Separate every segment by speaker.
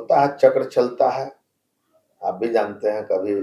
Speaker 1: होता है, चक्र चलता है। आप भी जानते हैं, कभी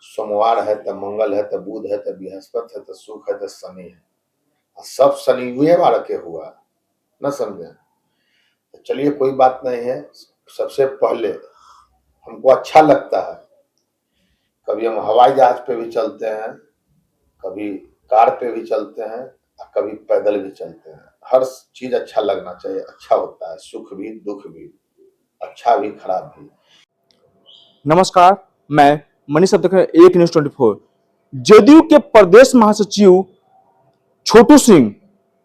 Speaker 1: सोमवार है तो मंगल है तो बुध है तो बृहस्पति है तो शुक्र है तो शनि है, सब शनिवार के हुआ, न समझे। तो चलिए कोई बात नहीं है। सबसे पहले हमको अच्छा लगता है, कभी हम हवाई जहाज पे भी चलते हैं, कभी कार पे भी चलते हैं, कभी पैदल भी चलते हैं। हर चीज अच्छा लगना चाहिए, अच्छा होता है, सुख भी दुख भी, अच्छा भी खराब भी।
Speaker 2: नमस्कार, मैं मनीष अब देख रहे हैं एक न्यूज 24। जदयू के प्रदेश महासचिव छोटू सिंह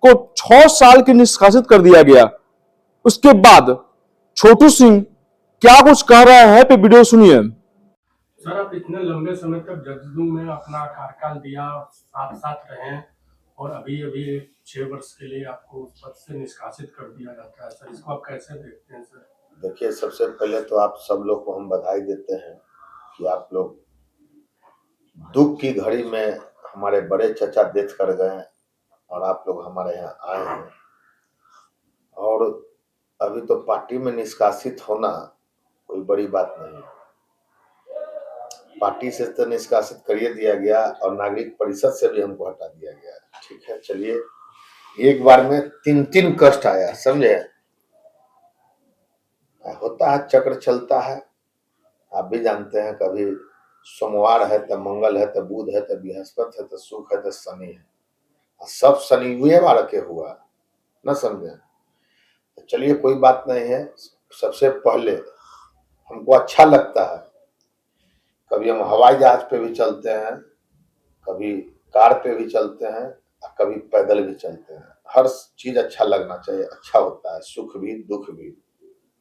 Speaker 2: को 6 साल के निष्कासित कर दिया गया। उसके बाद छोटू सिंह क्या कुछ कह रहा है पे वीडियो सुनिए।
Speaker 3: सर, आप इतने लंबे समय तक जदयू में अपना कार्यकाल दिया, साथ साथ रहे और अभी अभी 6 वर्ष के लिए आपको उस पद से निष्कासित कर दिया जाता है। सर, इसको आप कैसे देखते हैं? सर
Speaker 1: देखिए, सबसे पहले तो आप सब लोग को हम बधाई देते हैं कि आप लोग दुख की घड़ी में हमारे बड़े चचा डेथ कर गए और आप लोग हमारे यहाँ आए हैं। और अभी तो पार्टी में निष्कासित होना कोई बड़ी बात नहीं है। पार्टी से तो निष्कासित करिए दिया गया और नागरिक परिषद से भी हमको हटा दिया गया। ठीक है, चलिए, एक बार में 3 कष्ट आया, समझे। होता है, चक्र चलता है। आप भी जानते हैं, कभी सोमवार है तो मंगल है तो बुध है तो बृहस्पति है तो शुक्र है तो शनि है, सब शनिवार के हुआ, न समझे। चलिए कोई बात नहीं है। सबसे पहले हमको अच्छा लगता है, कभी हम हवाई जहाज पे भी चलते हैं, कभी कार पे भी चलते हैं, कभी पैदल भी चलते हैं। हर चीज अच्छा लगना चाहिए, अच्छा होता है, सुख भी दुख भी,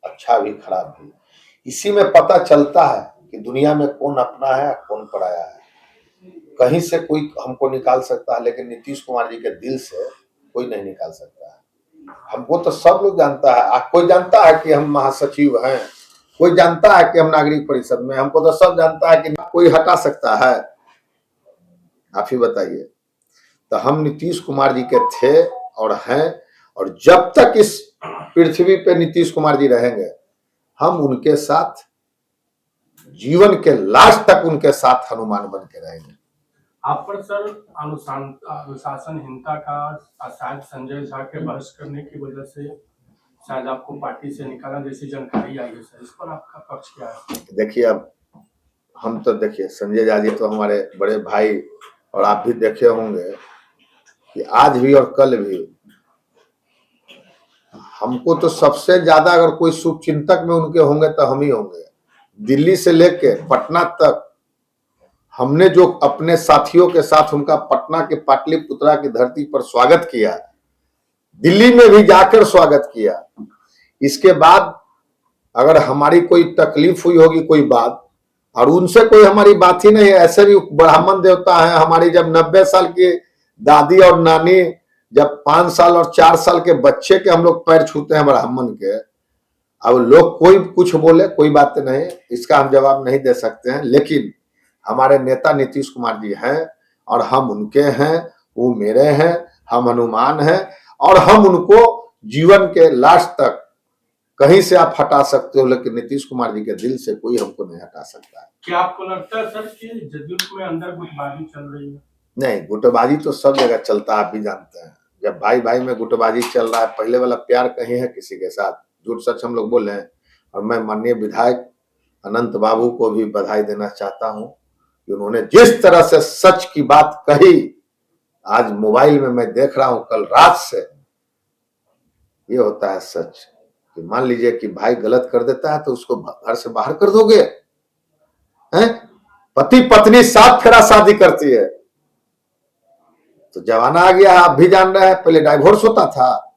Speaker 1: अच्छा भी खराब भी। इसी में पता चलता है कि दुनिया में कौन अपना है कौन पराया है। कहीं से कोई हमको निकाल सकता है, लेकिन नीतीश कुमार जी के दिल से कोई नहीं निकाल सकता है। हमको तो सब लोग जानता है, कोई जानता है कि हम महासचिव हैं, कोई जानता है कि हम नागरिक परिषद में, हमको तो सब जानता है कि कोई हटा सकता है। आप ही बताइए। तो हम नीतीश कुमार जी के थे और हैं, और जब तक इस पृथ्वी पे नीतीश कुमार जी रहेंगे, हम उनके साथ जीवन के लास्ट तक उनके साथ हनुमान बन के रहेंगे।
Speaker 3: आप पर सर अनुशासनहीनता का शायद संजय झा के बहस करने की वजह से शायद आपको पार्टी से निकाला जैसी जानकारी आई है। सर, इस पर आपका पक्ष क्या है?
Speaker 1: देखिए, अब हम तो देखिए, संजय झा जी तो हमारे बड़े भाई, और आप भी देखे होंगे कि आज भी और कल भी हमको तो सबसे ज्यादा अगर कोई शुभचिंतक में उनके होंगे तो हम ही होंगे। दिल्ली से लेके पटना तक हमने जो अपने साथियों के साथ उनका पटना के पाटलिपुत्रा की धरती पर स्वागत किया, दिल्ली में भी जाकर स्वागत किया। इसके बाद अगर हमारी कोई तकलीफ हुई होगी कोई बात, और उनसे कोई हमारी बात ही नहीं है, ऐसे भी ब्राह्मण देवता है हमारी। जब 90 साल की दादी और नानी, जब 5 साल और 4 साल के बच्चे के हम लोग पैर छूते हैं ब्राह्मण के, अब लोग कोई कुछ बोले कोई बात नहीं, इसका हम जवाब नहीं दे सकते हैं। लेकिन हमारे नेता नीतीश कुमार जी हैं और हम उनके हैं, वो मेरे हैं, हम हनुमान हैं, और हम उनको जीवन के लास्ट तक कहीं से आप हटा सकते हो, लेकिन नीतीश कुमार जी के दिल से कोई हमको नहीं हटा सकता है।
Speaker 3: क्या आपको लगता है सर कि जदयू में अंदर गुटबाजी चल रही है?
Speaker 1: नहीं, गुटबाजी तो सब जगह चलता है, आप भी जानते हैं। जब भाई भाई में गुटबाजी चल रहा है, पहले वाला प्यार कहीं है किसी के साथ? झूठ सच हम लोग बोले हैं। और मैं माननीय विधायक अनंत बाबू को भी बधाई देना चाहता हूं कि उन्होंने जिस तरह से सच की बात कही, आज मोबाइल में मैं देख रहा हूं कल रात से। ये होता है सच कि मान लीजिए कि भाई गलत कर देता है तो उसको घर से बाहर कर दोगे, हैं? पति पत्नी 7 फेरा शादी करती है तो जमाना आ गया, आप भी जान रहे हैं। पहले डाइवोर्स होता था,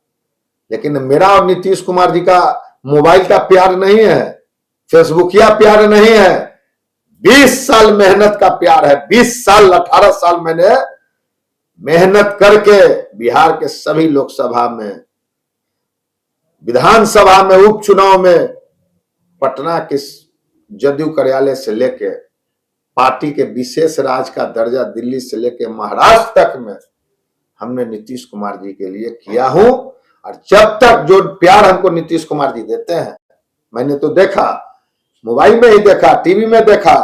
Speaker 1: लेकिन मेरा और नीतीश कुमार जी का मोबाइल का प्यार नहीं है, फेसबुकिया प्यार नहीं है, 20 साल मेहनत का प्यार है। 20 साल 18 साल मैंने मेहनत करके बिहार के सभी लोकसभा में, विधानसभा में, उपचुनाव में, पटना के जदयू कार्यालय से लेके पार्टी के विशेष राज का दर्जा दिल्ली से लेके महाराष्ट्र तक में हमने नीतीश कुमार जी के लिए किया हूं। और जब तक जो प्यार हमको नीतीश कुमार जी देते हैं, मैंने तो देखा मोबाइल में ही देखा, टीवी में देखा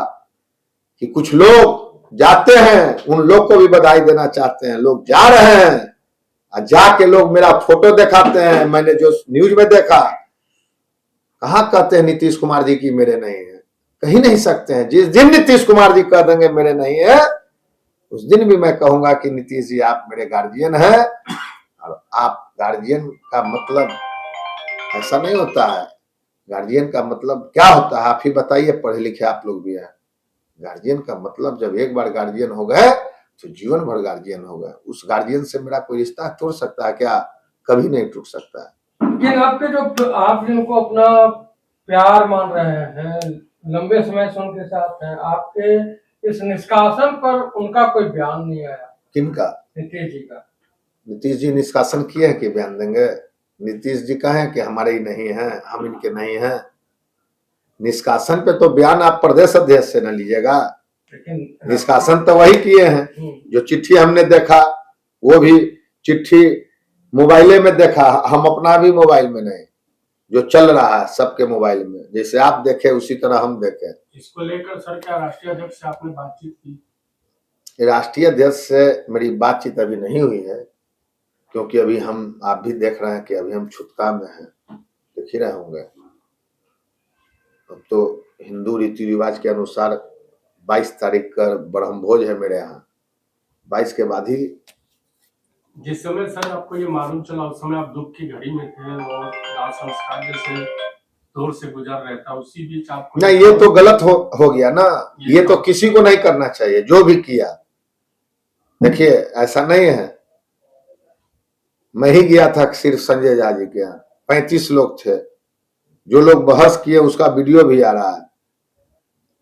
Speaker 1: कि कुछ लोग जाते हैं, उन लोग को भी बधाई देना चाहते हैं। लोग जा रहे हैं और जाके लोग मेरा फोटो दिखाते हैं। मैंने जो न्यूज में देखा, कहां कहते हैं नीतीश कुमार जी की मेरे नहीं है, कहीं नहीं सकते हैं। जिस दिन नीतीश कुमार जी कह देंगे मेरे नहीं है, उस दिन भी मैं कहूंगा कि नीतीश जी आप मेरे गार्जियन हैं। और आप गार्जियन का मतलब ऐसा नहीं होता है। गार्जियन का मतलब क्या होता है आप ही बताइए, पढ़े लिखे आप लोग भी हैं। गार्जियन का मतलब जब एक बार गार्जियन हो गए तो जीवन भर गार्जियन हो गए। उस गार्जियन से मेरा कोई रिश्ता तोड़ सकता है क्या? कभी नहीं टूट सकता है।
Speaker 3: लेकिन आपके जो आप जिनको अपना प्यार मान रहे हैं, लंबे समय से उनके साथ हैं, आपके इस निष्कासन पर उनका कोई बयान नहीं आया?
Speaker 1: किनका?
Speaker 3: नीतीश जी का।
Speaker 1: नीतीश जी निष्कासन किए हैं कि बयान देंगे? नीतीश जी कहें कि हमारे ही नहीं है, हम इनके नहीं हैं। निष्कासन पे तो बयान आप प्रदेश अध्यक्ष से न लीजिएगा।
Speaker 3: लेकिन
Speaker 1: निष्कासन तो वही किए हैं। जो चिट्ठी हमने देखा वो भी चिट्ठी मोबाइले में देखा, हम अपना भी मोबाइल में नहीं, जो चल रहा है सबके मोबाइल में, जैसे आप देखे उसी तरह हम देखे।
Speaker 3: इसको लेकर सर क्या राष्ट्रीय अध्यक्ष से आपने बातचीत की?
Speaker 1: राष्ट्रीय अध्यक्ष से मेरी बातचीत अभी नहीं हुई है, क्योंकि अभी आप भी देख रहे हैं कि अभी हम छुतका में हैं, देख ही रहे होंगे। अब तो हिंदू रीति रिवाज के अनुसार 22 तारीख का ब्रह्म भोज है मेरे यहाँ। 22 के बाद ही।
Speaker 3: जिस समय सर आपको ये मालूम चला उस समय आप दुख की घड़ी में थे और दाह संस्कार जैसे दौर से गुजर रहे था, उसी बीच आपको
Speaker 1: नहीं, ये तो गलत हो गया ना। ये तो किसी को नहीं करना चाहिए जो भी किया। देखिए ऐसा नहीं है, मैं ही गया था सिर्फ संजय झा जी के यहाँ, 35 लोग थे। जो लोग बहस किए उसका वीडियो भी आ रहा है।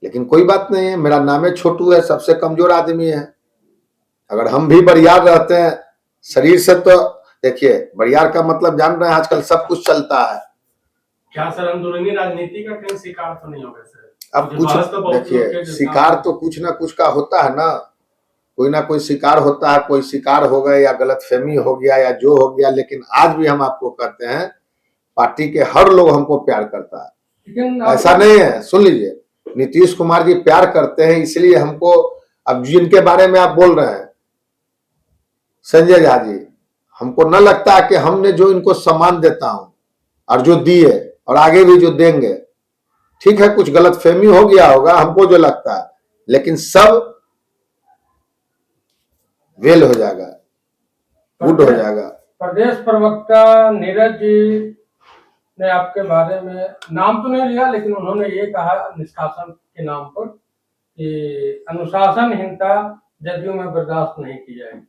Speaker 1: लेकिन कोई बात नहीं है, मेरा नाम है छोटू है, सबसे कमजोर आदमी है। अगर हम भी बरियार रहते हैं शरीर से, तो देखिए बरियार का मतलब जान रहे हैं, आजकल सब कुछ चलता है।
Speaker 3: क्या सर अंदरूनी राजनीति का कहीं शिकार तो नहीं होगा सर?
Speaker 1: अब कुछ देखिए, शिकार तो कुछ ना कुछ का होता है ना, कोई ना कोई शिकार होता है। कोई शिकार हो गए या गलतफहमी हो गया या जो हो गया, लेकिन आज भी हम आपको कहते हैं पार्टी के हर लोग हमको प्यार करता है।
Speaker 3: लेकिन
Speaker 1: ऐसा नहीं है, सुन लीजिए, नीतीश कुमार जी प्यार करते हैं इसलिए हमको। अब जिनके बारे में आप बोल रहे हैं संजय झा जी, हमको न लगता है कि हमने जो इनको सम्मान देता हूं और जो दिए और आगे भी जो देंगे, ठीक है कुछ गलतफहमी हो गया होगा हमको जो लगता है, लेकिन सब वेल हो जाएगा, गुड हो जाएगा।
Speaker 3: प्रदेश प्रवक्ता नीरज जी ने आपके बारे में नाम तो नहीं लिया, लेकिन उन्होंने ये कहा निष्कासन के नाम पर कि अनुशासनहीनता जदयू में बर्दाश्त नहीं की जाएगी।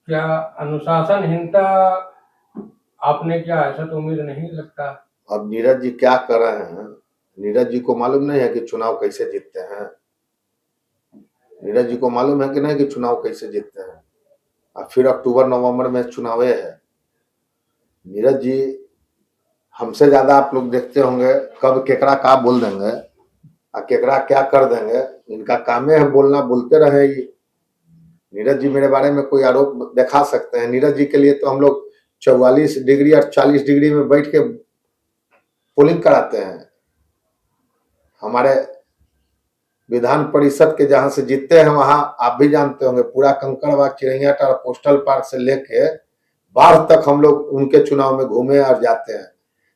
Speaker 3: क्या अनुशासनहीनता आपने क्या ऐसा तो उम्मीद नहीं लगता?
Speaker 1: अब नीरज जी क्या कर रहे हैं, नीरज जी को मालूम नहीं है कि चुनाव कैसे जीतते हैं? नीरज जी को मालूम है कि नहीं कि चुनाव कैसे जीतते हैं? और फिर अक्टूबर नवंबर में चुनाव है। नीरज जी हमसे ज्यादा आप लोग देखते होंगे कब केकरा का बोल देंगे और केकरा क्या कर देंगे। इनका काम है बोलना, बोलते रहे। नीरज जी मेरे बारे में कोई आरोप दिखा सकते हैं? नीरज जी के लिए तो हम लोग 44 डिग्री और 40 डिग्री में बैठ के पोलिंग कराते हैं। हमारे विधान परिषद के जहां से जीतते हैं वहां आप भी जानते होंगे, पूरा कंकड़बाग, चिड़ैयाटार, पोस्टल पार्क से लेके बाढ़ तक हम लोग उनके चुनाव में घूमे और जाते हैं।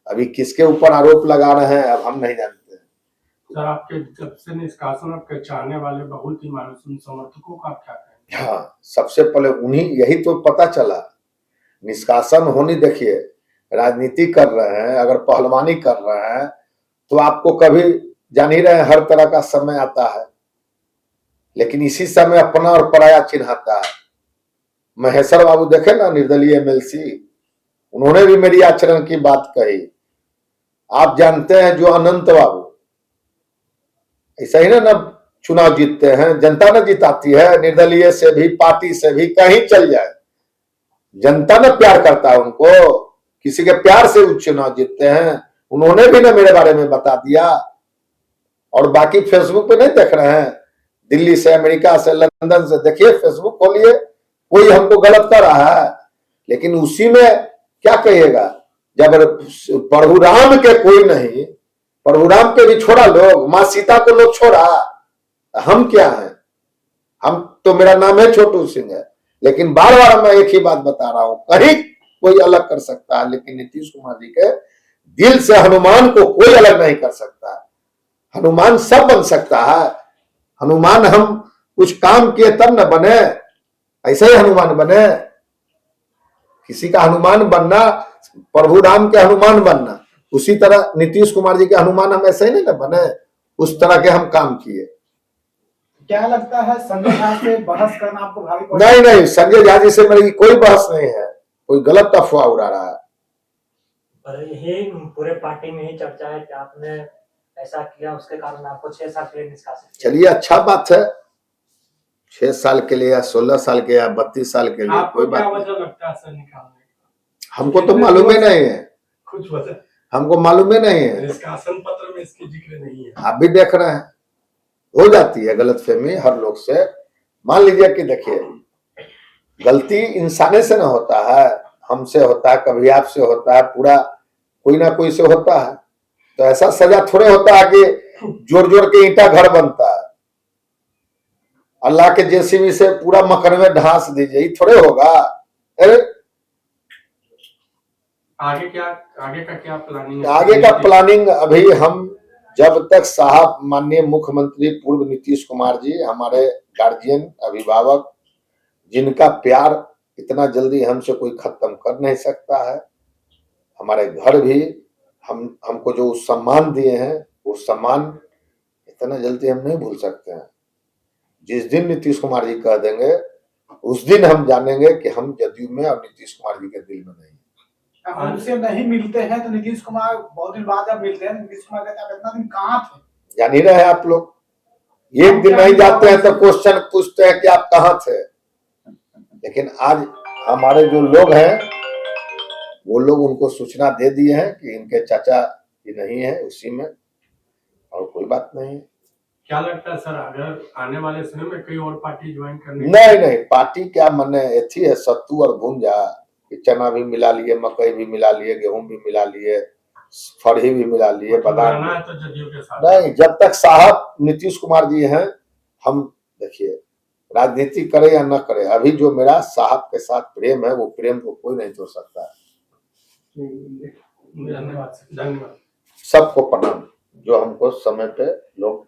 Speaker 1: अभी किसके ऊपर आरोप लगा रहे हैं अब हम नहीं जानते।
Speaker 3: सर आपके जब से निष्कासन आपके चाहने वाले बहुत ही मायूस समर्थकों का क्या कहें?
Speaker 1: हाँ, सबसे पहले उन्हीं, यही तो पता चला निष्कासन होनी। देखिए राजनीति कर रहे हैं, अगर पहलवानी कर रहे हैं तो आपको कभी जान ही रहे हर तरह का समय आता है, लेकिन इसी समय अपना और पराया चिन्हता है। महेश्वर बाबू देखे ना, निर्दलीय एमएलसी, उन्होंने भी मेरी आचरण की बात कही। आप जानते हैं जो अनंत बाबू ऐसा ही ना चुनाव जीतते हैं, जनता न जिताती है। निर्दलीय से भी, पार्टी से भी, कहीं चल जाए जनता न प्यार करता है उनको, किसी के प्यार से वो चुनाव जीतते हैं। उन्होंने भी ना मेरे बारे में बता दिया। और बाकी फेसबुक पे नहीं देख रहे हैं, दिल्ली से, अमेरिका से, लंदन से, देखिए फेसबुक खोलिए, कोई हमको गलत कर रहा है, लेकिन उसी में क्या कहिएगा, जब प्रभु राम के कोई नहीं प्रभुराम के भी छोड़ा लोग, माँ सीता को लोग छोड़ा, हम क्या हैं? हम तो, मेरा नाम है छोटू सिंह है, लेकिन बार बार मैं एक ही बात बता रहा हूं, कहीं कोई अलग कर सकता है, लेकिन नीतीश कुमार जी के दिल से हनुमान को कोई अलग नहीं कर सकता है। हनुमान सब बन सकता है। हनुमान हम कुछ काम किए तब न बने, ऐसे ही हनुमान बने। किसी का हनुमान बनना, प्रभु राम के हनुमान बनना, उसी तरह नीतीश कुमार जी के हनुमान हम ऐसे ही नहीं न बने, उस तरह के हम काम किए।
Speaker 4: क्या लगता है संजय झा से बहस करना आपको भारी पड़ा?
Speaker 1: नहीं नहीं, संजय झा जी से मेरी कोई बहस नहीं है, कोई गलत अफवाह उड़ा रहा है।
Speaker 5: पर यही पूरे पार्टी में ही चर्चा है कि आपने ऐसा किया, उसके कारण आपको 6 साल के लिए निष्कासित किया।
Speaker 1: चलिए, अच्छा बात है, 6 साल के लिए या 16 साल के या 32 साल के लिए,
Speaker 3: आपको
Speaker 1: कोई
Speaker 3: क्या
Speaker 1: बात नहीं।
Speaker 3: वजह लगता है सर निकालने का?
Speaker 1: हमको तो मालूम ही नहीं है,
Speaker 3: कुछ वजह
Speaker 1: हमको मालूम ही नहीं है।
Speaker 3: निष्कासन पत्र में इसकी जिक्र नहीं है।
Speaker 1: आप भी देख रहे हैं, हो जाती है गलतफहमी हर लोग से। मान लीजिए कि देखिए, गलती इंसाने से ना होता है, हमसे होता है, कभी आपसे होता है, पूरा कोई ना कोई से होता है। तो ऐसा सजा थोड़े होता है कि जोड़ जोड़ के ईंटा घर बनता है, अल्लाह के जेसीबी से पूरा मकान में ढांस दीजिए, ये थोड़े होगा। अरे
Speaker 3: आगे का क्या प्लानिंग है?
Speaker 1: आगे का प्लानिंग अभी हम, जब तक साहब माननीय मुख्यमंत्री पूर्व नीतीश कुमार जी, हमारे गार्जियन अभिभावक, जिनका प्यार इतना जल्दी हमसे कोई खत्म कर नहीं सकता है, हमारे घर भी हमको जो सम्मान दिए हैं, वो सम्मान इतना जल्दी हम नहीं भूल सकते हैं। जिस दिन नीतीश कुमार जी कह देंगे, उस दिन हम जानेंगे कि हम जदयू में और नीतीश कुमार जी के दिल में नहीं।
Speaker 4: अब उनसे नहीं मिलते हैं तो नीतीश कुमार बहुत दिन बाद जब मिलते हैं, नीतीश कुमार कहते हैं इतना दिन कहाँ थे?
Speaker 1: जान ही रहे हैं आप लोग, एक दिन नहीं जाते हैं तो क्वेश्चन पूछते हैं कि आप कहाँ थे। लेकिन आज हमारे जो लोग हैं, वो लोग उनको सूचना दे दिए हैं कि इनके चाचा जी नहीं है उसी में, और कोई बात नहीं।
Speaker 3: क्या लगता है सर, अगर आने वाले समय में कई और पार्टी ज्वाइन करने?
Speaker 1: नहीं, पार्टी क्या मने एथी है, सत्तू और भुंजा, चना भी मिला लिए, मकई भी मिला लिए, गेहूं भी मिला लिए, फड़ी भी मिला लिए, बादाम
Speaker 3: रहना है तो जदयू के साथ।
Speaker 1: नहीं, जब तक साहब नीतीश कुमार जी हैं, हम देखिए राजनीति करे या न करे, अभी जो मेरा साहब के साथ प्रेम है, वो प्रेम को कोई नहीं तोड़ सकता है।
Speaker 3: धन्यवाद सर, धन्यवाद।
Speaker 1: सबको प्रणाम जो हमको समय पे लोग।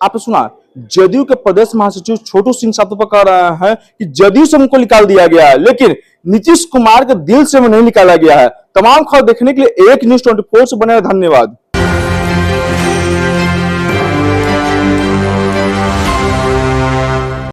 Speaker 2: आपने सुना, जदयू के प्रदेश महासचिव छोटू सिंह सातों पर कह रहे हैं कि जदयू से हमको निकाल दिया गया है, लेकिन नीतीश कुमार के दिल से नहीं निकाला गया है। तमाम खबर देखने के लिए एक न्यूज़ 24 से बने रहे। धन्यवाद।